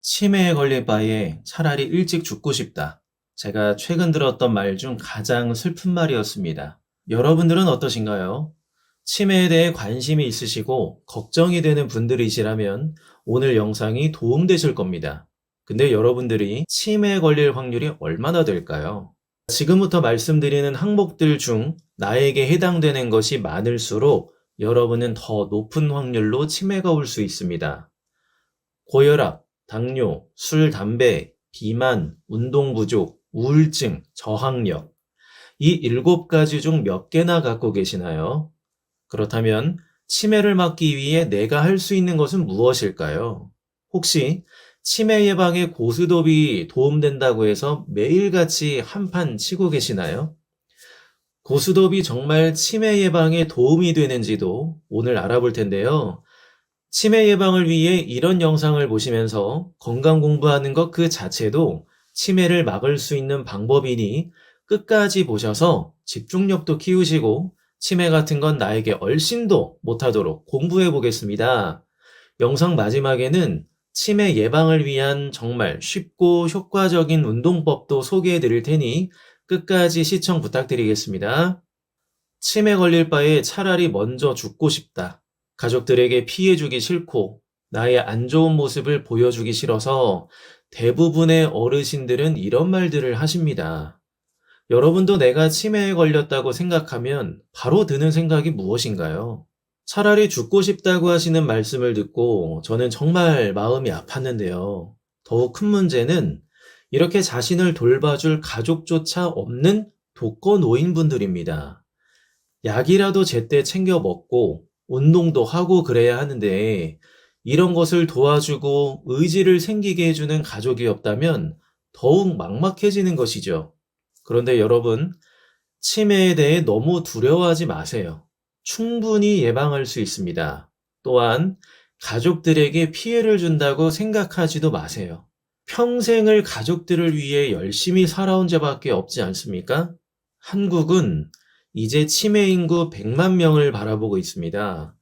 치매에 걸릴 바에 차라리 일찍 죽고 싶다. 제가 최근 들었던 말 중 가장 슬픈 말이었습니다. 여러분들은 어떠신가요? 치매에 대해 관심이 있으시고 걱정이 되는 분들이시라면 오늘 영상이 도움되실 겁니다. 근데 여러분들이 치매에 걸릴 확률이 얼마나 될까요? 지금부터 말씀드리는 항목들 중 나에게 해당되는 것이 많을수록 여러분은 더 높은 확률로 치매가 올 수 있습니다. 고혈압, 당뇨, 술, 담배, 비만, 운동 부족, 우울증, 저항력. 이 7가지 중 몇 개나 갖고 계시나요? 그렇다면 치매를 막기 위해 내가 할 수 있는 것은 무엇일까요? 혹시 치매 예방에 고스톱이 도움된다고 해서 매일같이 한판 치고 계시나요? 고스톱이 정말 치매 예방에 도움이 되는지도 오늘 알아볼 텐데요. 치매 예방을 위해 이런 영상을 보시면서 건강 공부하는 것 그 자체도 치매를 막을 수 있는 방법이니 끝까지 보셔서 집중력도 키우시고 치매 같은 건 나에게 얼씬도 못하도록 공부해 보겠습니다. 영상 마지막에는 치매 예방을 위한 정말 쉽고 효과적인 운동법도 소개해 드릴 테니 끝까지 시청 부탁드리겠습니다. 치매 걸릴 바에 차라리 먼저 죽고 싶다. 가족들에게 피해 주기 싫고 나의 안 좋은 모습을 보여주기 싫어서 대부분의 어르신들은 이런 말들을 하십니다. 여러분도 내가 치매에 걸렸다고 생각하면 바로 드는 생각이 무엇인가요? 차라리 죽고 싶다고 하시는 말씀을 듣고 저는 정말 마음이 아팠는데요. 더욱 큰 문제는 이렇게 자신을 돌봐줄 가족조차 없는 독거 노인분들입니다. 약이라도 제때 챙겨 먹고 운동도 하고 그래야 하는데 이런 것을 도와주고 의지를 생기게 해주는 가족이 없다면 더욱 막막해지는 것이죠. 그런데 여러분, 치매에 대해 너무 두려워하지 마세요. 충분히 예방할 수 있습니다. 또한 가족들에게 피해를 준다고 생각하지도 마세요. 평생을 가족들을 위해 열심히 살아온 자밖에 없지 않습니까? 한국은 이제 치매 인구 100만 명을 바라보고 있습니다.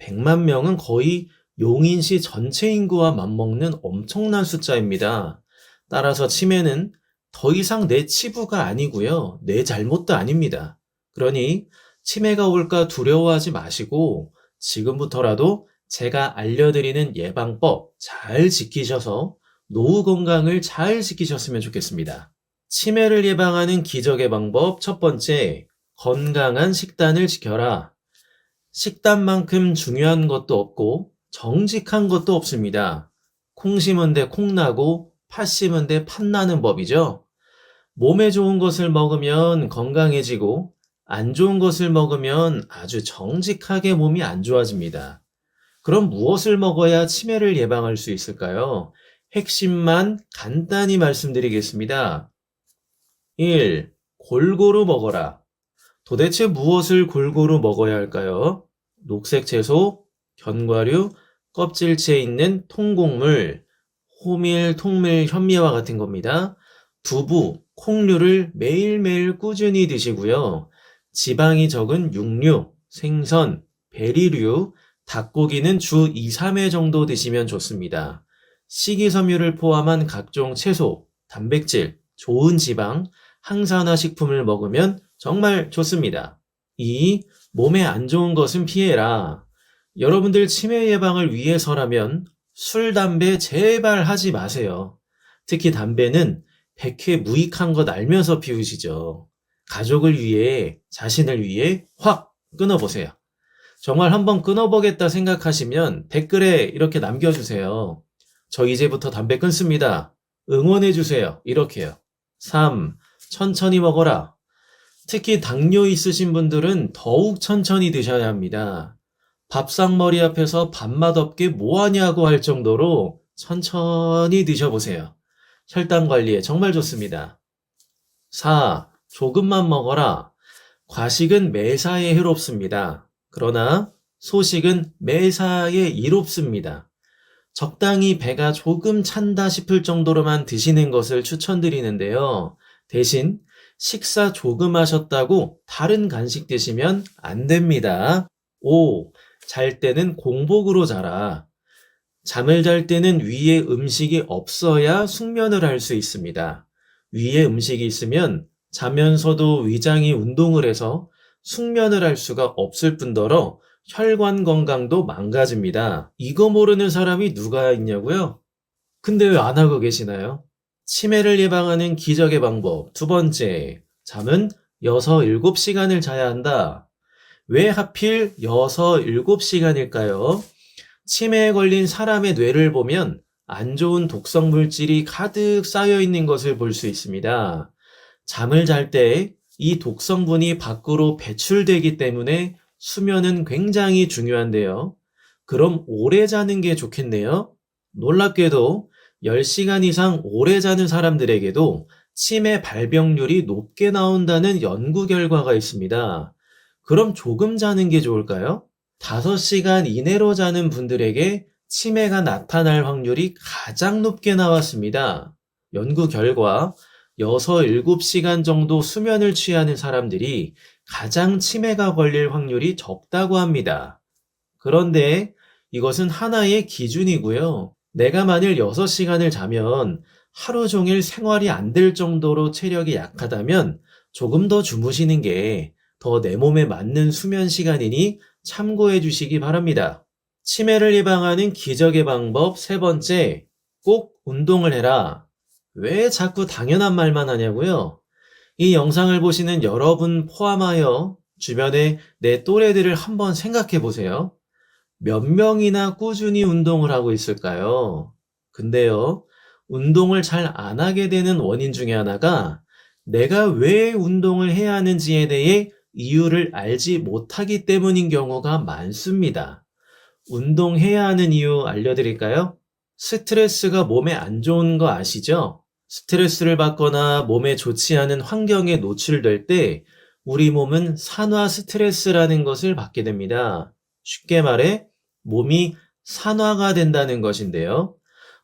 100만 명은 거의 용인시 전체 인구와 맞먹는 엄청난 숫자입니다. 따라서 치매는 더 이상 내 치부가 아니고요. 내 잘못도 아닙니다. 그러니 치매가 올까 두려워하지 마시고 지금부터라도 제가 알려드리는 예방법 잘 지키셔서 노후 건강을 잘 지키셨으면 좋겠습니다. 치매를 예방하는 기적의 방법 첫 번째, 건강한 식단을 지켜라. 식단만큼 중요한 것도 없고 정직한 것도 없습니다. 콩 심은 데 콩 나고 팥 심은 데 팥 나는 법이죠. 몸에 좋은 것을 먹으면 건강해지고 안 좋은 것을 먹으면 아주 정직하게 몸이 안 좋아집니다. 그럼 무엇을 먹어야 치매를 예방할 수 있을까요? 핵심만 간단히 말씀드리겠습니다. 1. 골고루 먹어라. 도대체 무엇을 골고루 먹어야 할까요? 녹색 채소, 견과류, 껍질째 있는 통곡물, 호밀, 통밀, 현미와 같은 겁니다. 두부, 콩류를 매일매일 꾸준히 드시고요. 지방이 적은 육류, 생선, 베리류, 닭고기는 주 2, 3회 정도 드시면 좋습니다. 식이섬유를 포함한 각종 채소, 단백질, 좋은 지방, 항산화 식품을 먹으면 정말 좋습니다. 2. 몸에 안 좋은 것은 피해라. 여러분들 치매 예방을 위해서라면 술, 담배 제발 하지 마세요. 특히 담배는 백해 무익한 것 알면서 피우시죠. 가족을 위해, 자신을 위해 확 끊어보세요. 정말 한번 끊어보겠다 생각하시면 댓글에 이렇게 남겨주세요. 저 이제부터 담배 끊습니다. 응원해주세요. 이렇게요. 3. 천천히 먹어라. 특히 당뇨 있으신 분들은 더욱 천천히 드셔야 합니다. 밥상머리 앞에서 밥맛 없게 뭐하냐고 할 정도로 천천히 드셔보세요. 혈당 관리에 정말 좋습니다. 4. 조금만 먹어라. 과식은 매사에 해롭습니다. 그러나 소식은 매사에 이롭습니다. 적당히 배가 조금 찬다 싶을 정도로만 드시는 것을 추천드리는데요. 대신 식사 조금 하셨다고 다른 간식 드시면 안 됩니다. 5. 잘 때는 공복으로 자라. 잠을 잘 때는 위에 음식이 없어야 숙면을 할 수 있습니다. 위에 음식이 있으면 자면서도 위장이 운동을 해서 숙면을 할 수가 없을 뿐더러 혈관 건강도 망가집니다. 이거 모르는 사람이 누가 있냐고요? 근데 왜 안 하고 계시나요? 치매를 예방하는 기적의 방법. 두 번째, 잠은 6, 7시간을 자야 한다. 왜 하필 6, 7시간일까요? 치매에 걸린 사람의 뇌를 보면 안 좋은 독성 물질이 가득 쌓여 있는 것을 볼 수 있습니다. 잠을 잘 때 이 독성분이 밖으로 배출되기 때문에 수면은 굉장히 중요한데요. 그럼 오래 자는 게 좋겠네요. 놀랍게도 10시간 이상 오래 자는 사람들에게도 치매 발병률이 높게 나온다는 연구 결과가 있습니다. 그럼 조금 자는 게 좋을까요? 5시간 이내로 자는 분들에게 치매가 나타날 확률이 가장 높게 나왔습니다. 연구 결과 6, 7시간 정도 수면을 취하는 사람들이 가장 치매가 걸릴 확률이 적다고 합니다. 그런데 이것은 하나의 기준이고요. 내가 만일 6시간을 자면 하루 종일 생활이 안 될 정도로 체력이 약하다면 조금 더 주무시는 게 더 내 몸에 맞는 수면 시간이니 참고해 주시기 바랍니다. 치매를 예방하는 기적의 방법 세 번째, 꼭 운동을 해라. 왜 자꾸 당연한 말만 하냐고요? 이 영상을 보시는 여러분 포함하여 주변에 내 또래들을 한번 생각해 보세요. 몇 명이나 꾸준히 운동을 하고 있을까요? 근데요, 운동을 잘 안 하게 되는 원인 중에 하나가 내가 왜 운동을 해야 하는지에 대해 이유를 알지 못하기 때문인 경우가 많습니다. 운동해야 하는 이유 알려드릴까요? 스트레스가 몸에 안 좋은 거 아시죠? 스트레스를 받거나 몸에 좋지 않은 환경에 노출될 때 우리 몸은 산화 스트레스라는 것을 받게 됩니다. 쉽게 말해 몸이 산화가 된다는 것인데요.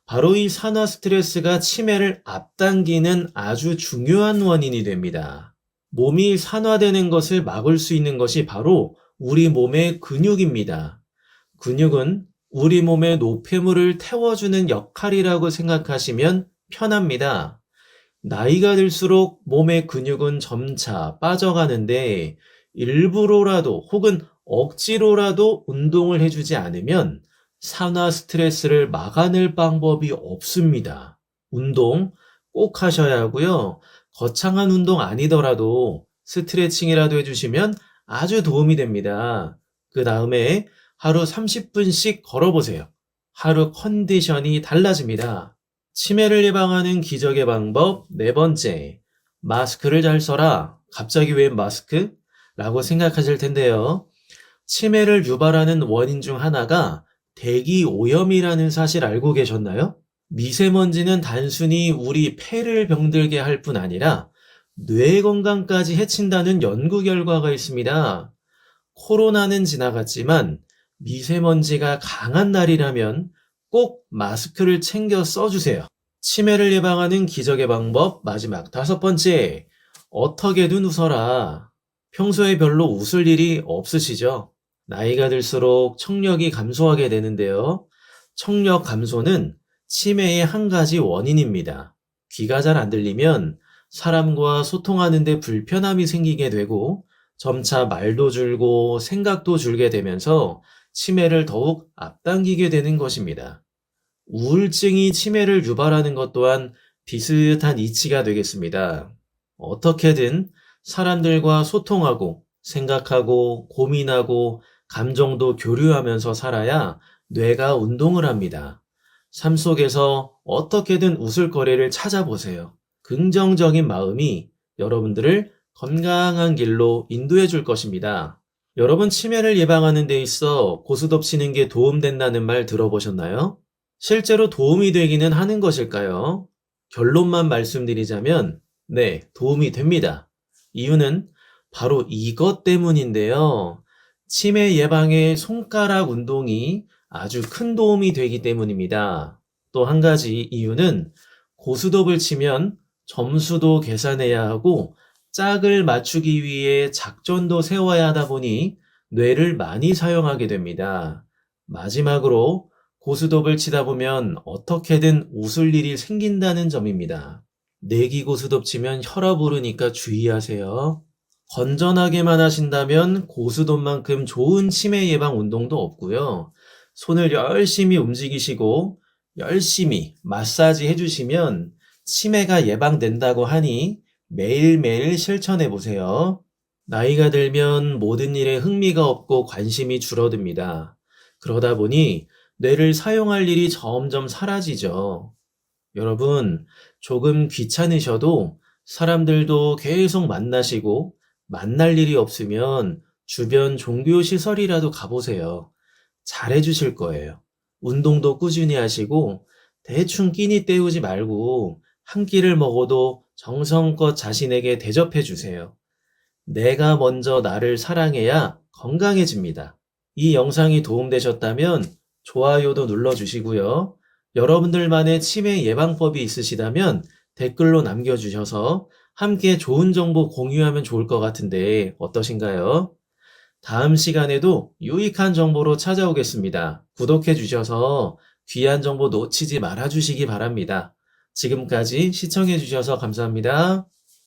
바로 이 산화 스트레스가 치매를 앞당기는 아주 중요한 원인이 됩니다. 몸이 산화되는 것을 막을 수 있는 것이 바로 우리 몸의 근육입니다. 근육은 우리 몸의 노폐물을 태워주는 역할이라고 생각하시면 편합니다. 나이가 들수록 몸의 근육은 점차 빠져가는데 일부러라도 혹은 억지로라도 운동을 해주지 않으면 산화 스트레스를 막아낼 방법이 없습니다. 운동 꼭 하셔야 하고요. 거창한 운동 아니더라도 스트레칭이라도 해주시면 아주 도움이 됩니다. 그 다음에 하루 30분씩 걸어보세요. 하루 컨디션이 달라집니다. 치매를 예방하는 기적의 방법 네 번째, 마스크를 잘 써라. 갑자기 왜 마스크? 라고 생각하실 텐데요. 치매를 유발하는 원인 중 하나가 대기 오염이라는 사실 알고 계셨나요? 미세먼지는 단순히 우리 폐를 병들게 할 뿐 아니라 뇌 건강까지 해친다는 연구 결과가 있습니다. 코로나는 지나갔지만 미세먼지가 강한 날이라면 꼭 마스크를 챙겨 써주세요. 치매를 예방하는 기적의 방법 마지막 다섯 번째, 어떻게든 웃어라. 평소에 별로 웃을 일이 없으시죠? 나이가 들수록 청력이 감소하게 되는데요. 청력 감소는 치매의 한 가지 원인입니다. 귀가 잘 안 들리면 사람과 소통하는 데 불편함이 생기게 되고 점차 말도 줄고 생각도 줄게 되면서 치매를 더욱 앞당기게 되는 것입니다. 우울증이 치매를 유발하는 것 또한 비슷한 이치가 되겠습니다. 어떻게든 사람들과 소통하고 생각하고 고민하고 감정도 교류하면서 살아야 뇌가 운동을 합니다. 삶 속에서 어떻게든 웃을 거리를 찾아보세요. 긍정적인 마음이 여러분들을 건강한 길로 인도해 줄 것입니다. 여러분 치매를 예방하는 데 있어 고스톱 치는 게 도움된다는 말 들어보셨나요? 실제로 도움이 되기는 하는 것일까요? 결론만 말씀드리자면 네, 도움이 됩니다. 이유는 바로 이것 때문인데요. 치매 예방에 손가락 운동이 아주 큰 도움이 되기 때문입니다. 또 한 가지 이유는 고스톱을 치면 점수도 계산해야 하고 짝을 맞추기 위해 작전도 세워야 하다 보니 뇌를 많이 사용하게 됩니다. 마지막으로 고스톱을 치다 보면 어떻게든 웃을 일이 생긴다는 점입니다. 내기 고스톱 치면 혈압 오르니까 주의하세요. 건전하게만 하신다면 고스톱만큼 좋은 치매 예방 운동도 없고요. 손을 열심히 움직이시고 열심히 마사지 해주시면 치매가 예방된다고 하니 매일매일 실천해 보세요. 나이가 들면 모든 일에 흥미가 없고 관심이 줄어듭니다. 그러다 보니 뇌를 사용할 일이 점점 사라지죠. 여러분, 조금 귀찮으셔도 사람들도 계속 만나시고 만날 일이 없으면 주변 종교 시설이라도 가보세요. 잘해주실 거예요. 운동도 꾸준히 하시고 대충 끼니 때우지 말고 한 끼를 먹어도 정성껏 자신에게 대접해 주세요. 내가 먼저 나를 사랑해야 건강해집니다. 이 영상이 도움되셨다면 좋아요도 눌러주시고요. 여러분들만의 치매 예방법이 있으시다면 댓글로 남겨주셔서 함께 좋은 정보 공유하면 좋을 것 같은데 어떠신가요? 다음 시간에도 유익한 정보로 찾아오겠습니다. 구독해 주셔서 귀한 정보 놓치지 말아 주시기 바랍니다. 지금까지 시청해 주셔서 감사합니다.